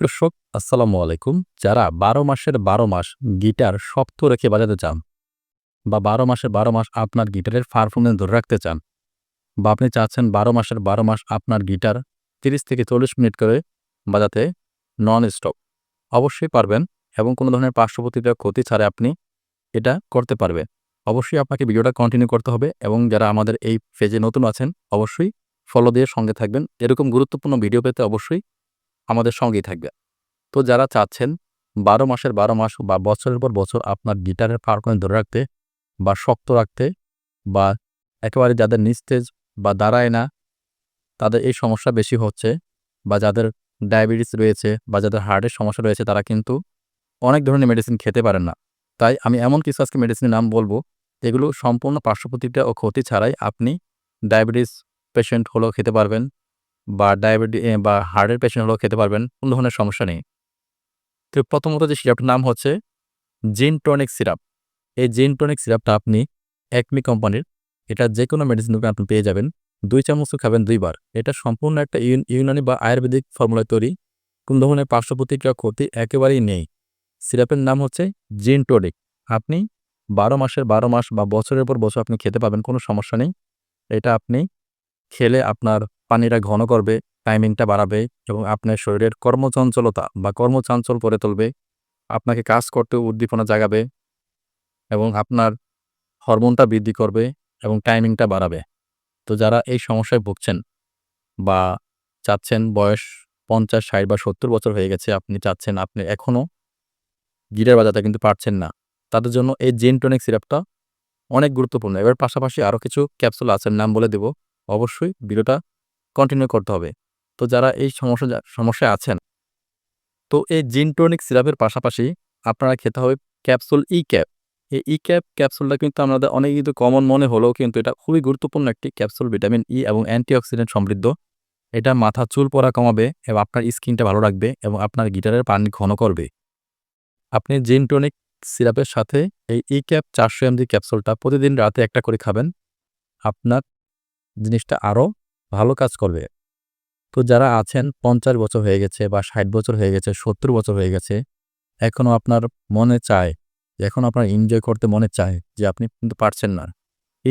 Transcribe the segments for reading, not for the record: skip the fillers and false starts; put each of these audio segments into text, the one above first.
দর্শক আসসালামু আলাইকুম। যারা ১২ মাসের ১২ মাস গিটার শক্ত রেখে বাজাতে চান বা ১২ মাসের ১২ মাস আপনার গিটারের পারফরম্যান্স ধরে রাখতে চান বা আপনি চাচ্ছেন ১২ মাসের ১২ মাস আপনার গিটার ৩০ থেকে ৪০ মিনিট করে বাজাতে নন স্টপ অবশ্যই পারবেন এবং কোনো ধরনের পার্শ্বপ্রতিক্রিয়া ক্ষতি ছাড়াই আপনি এটা করতে পারবেন। অবশ্যই আপনাকে ভিডিওটা কন্টিনিউ করতে হবে এবং যারা আমাদের এই পেজে নতুন আছেন অবশ্যই ফলো দিয়ে সঙ্গে থাকবেন। এরকম গুরুত্বপূর্ণ ভিডিও পেতে অবশ্যই আমাদের সঙ্গেই থাকবেন। তো যারা চাচ্ছেন ১২ মাসের ১২ মাস বা বছরের পর বছর আপনার গিটারের পারফরম্যান্স ধরে রাখতে বা শক্ত রাখতে বা একেবারে যাদের নিস্তেজ বা দাঁড়ায় না, তাদের এই সমস্যা বেশি হচ্ছে বা যাদের ডায়াবেটিস রয়েছে বা যাদের হার্টের সমস্যা রয়েছে তারা কিন্তু অনেক ধরনের মেডিসিন খেতে পারেন না। তাই আমি এমন কিছু আজকে মেডিসিনের নাম বলব, যেগুলো সম্পূর্ণ পার্শ্বপ্রতিক্রিয়া ও ক্ষতি ছাড়াই আপনি ডায়াবেটিস পেশেন্ট হলেও খেতে পারবেন বা বা হার্টের পেশেন্ট হলেও খেতে পারবেন। কোনো ধরনের সমস্যা নেই। তো প্রথমত যে সিরাপটার নাম হচ্ছে জিন টনিক সিরাপ। এই জিন টনিক সিরাপটা আপনি একমি কোম্পানির, এটা যেকোনো মেডিসিন দোকানে আপনি পেয়ে যাবেন। ২ চামচ খাবেন ২ বার। এটা সম্পূর্ণ একটা ইউনানি বা আয়ুর্বেদিক ফর্মুলায় তৈরি। কোন ধরনের পার্শ্বপ্রতিক্রিয়া ক্ষতি একেবারেই নেই। সিরাপের নাম হচ্ছে জিন টনিক। আপনি ১২ মাসের ১২ মাস বা বছরের পর বছর আপনি খেতে পাবেন, কোনো সমস্যা নেই। এটা আপনি খেলে আপনার পানিটা ঘন করবে, টাইমিংটা বাড়াবে এবং আপনার শরীরের কর্মচঞ্চলতা বা কর্মচাঞ্চল করে তুলবে। আপনাকে কাজ করতে উদ্দীপনা জাগাবে এবং আপনার হরমোনটা বৃদ্ধি করবে এবং টাইমিংটা বাড়াবে। তো যারা এই সমস্যায় ভুগছেন বা চাচ্ছেন বয়স ৫০, ৬০ বা ৭০ বছর হয়ে গেছে, আপনি চাচ্ছেন আপনি এখনো গিটার বাজাতে কিন্তু পারছেন না, তাদের জন্য এই জিন টনিক সিরাপটা অনেক গুরুত্বপূর্ণ। এবার পাশাপাশি আরও কিছু ক্যাপসুল আছে, নাম বলে দেব। অবশ্যই ভিডিওটা কন্টিনিউ করতে হবে। তো যারা এই সমস্যায় আছেন, তো এই জিন টনিক সিরাপের পাশাপাশি আপনারা খেতে হবে ক্যাপসুল ই-ক্যাপ। এই ই-ক্যাপ ক্যাপসুলটা কিন্তু আমাদের অনেক কিন্তু কমন মনে হলেও কিন্তু এটা খুবই গুরুত্বপূর্ণ একটি ক্যাপসুল, ভিটামিন ই এবং অ্যান্টিঅক্সিডেন্ট সমৃদ্ধ। এটা মাথার চুল পড়া কমাবে এবং আপনার স্কিনটা ভালো রাখবে এবং আপনার গিটারের পানি ঘন করবে। আপনি জিন টনিক সিরাপের সাথে এই ই-ক্যাপ ৪০০ এমজি ক্যাপসুলটা প্রতিদিন রাতে একটা করে খাবেন। আপনার জিনিসটা আরও ভালো কাজ করবে। তো যারা আছেন ৫০ বছর হয়ে গেছে বা ৬০ বছর হয়ে গেছে, ৭০ বছর হয়ে গেছে, এখনো আপনার মনে চায়, এখনো আপনার এনজয় করতে মনে চায় যে আপনি কিন্তু পারছেন না।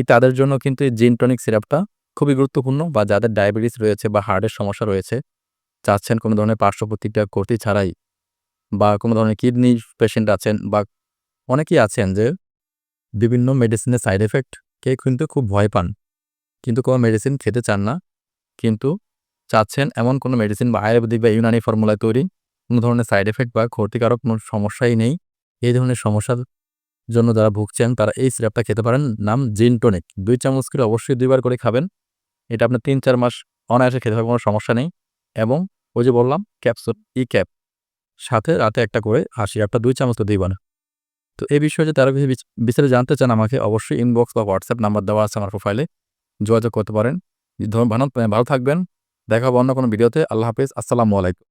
তাদের জন্য কিন্তু এই জিন টনিক সিরাপটা খুবই গুরুত্বপূর্ণ, বা যাদের ডায়াবেটিস রয়েছে বা হার্টের সমস্যা রয়েছে, চাচ্ছেন কোনো ধরনের পার্শ্বপ্রতিক্রিয়া ক্ষতি ছাড়াই, বা কোনো ধরনের কিডনি পেশেন্ট আছেন বা অনেকেই আছেন যে বিভিন্ন মেডিসিনের সাইড ইফেক্ট কে কিন্তু খুব ভয় পান। কিন্তু কোনো মেডিসিন খেতে চান না। কিন্তু চাচ্ছেন এমন কোনো মেডিসিন বা আয়ুর্বেদিক বা ইউনানি ফর্মুলায় তৈরি, কোনো ধরনের সাইড ইফেক্ট বা ক্ষতিকারক কোনো সমস্যাই নেই। এই ধরনের সমস্যার জন্য যারা ভুগছেন তারা এই সিরাপটা খেতে পারেন। নাম জিন টনিক। ২ চামচ করে অবশ্যই ২ বার করে খাবেন। এটা আপনার ৩-৪ মাস অনায়াসে খেতে পারবেন, কোনো সমস্যা নেই। এবং ওই যে বললাম ক্যাপসুল ই-ক্যাপ, সাথে রাতে একটা করে সিরাপটা 2 চামচ করে দিবেন। তো এই বিষয়ে যদি আরো কিছু বিস্তারিত জানতে চান, আমাকে অবশ্যই ইনবক্স বা হোয়াটসঅ্যাপ নাম্বার দেওয়া আছে আমার প্রোফাইলে, যোগাযোগ করতে পারেন। ভালো থাকবেন। দেখা হবে অন্য কোনো ভিডিওতে। আল্লাহ হাফেজ। আসসালামু আলাইকুম।